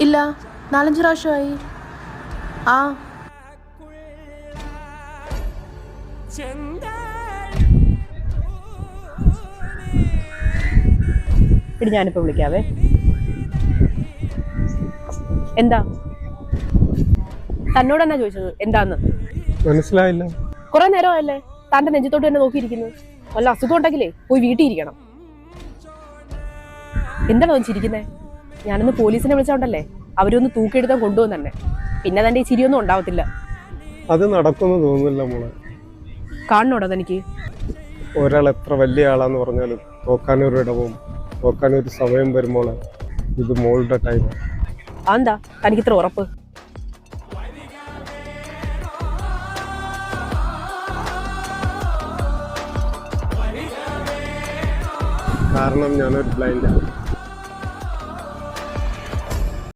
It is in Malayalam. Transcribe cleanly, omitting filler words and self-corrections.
ഇല്ല, 4-5 പ്രാവശ്യമായി. ആ ഇടി, ഞാനിപ്പോൾ വിളിക്കാവേ. എന്താ തന്നോട് എന്നാ ചോദിച്ചത്? എന്താന്ന് മനസ്സിലായില്ല. കുറെ നേരമല്ലേ തന്റെ നെഞ്ചത്തോട്ട് തന്നെ നോക്കിയിരിക്കുന്നു. വല്ല അസുഖം ഉണ്ടെങ്കിലേ പോയി വീട്ടിൽ ഇരിക്കണം. എന്താണ് വെച്ചിരിക്കുന്നേ? ഞാനൊന്ന് പോലീസിനെ വിളിച്ചോണ്ടല്ലേ അവരൊന്ന് തൂക്കിയെടുത്താൽ കൊണ്ടുപോകും തന്നെ. പിന്നെ തന്റെ ഈ ചിരിയൊന്നും ഉണ്ടാവത്തില്ല. അത് നടക്കുമെന്ന് തോന്നുന്നില്ല മോളെ. കാണണോടോ തനിക്ക്? ഒരാൾ എത്ര വലിയ ആളാന്ന് പറഞ്ഞാലും തോക്കാനൊരു ഇടവും തോക്കാനൊരു സമയം വരുമ്പോൾ ഇത് മോളുടെ ടൈമാണ്. അതെന്താ തനിക്ക് ഇത്ര ഉറപ്പ്? കാരണം ഞാനൊരു ബ്ലൈൻഡാണ്.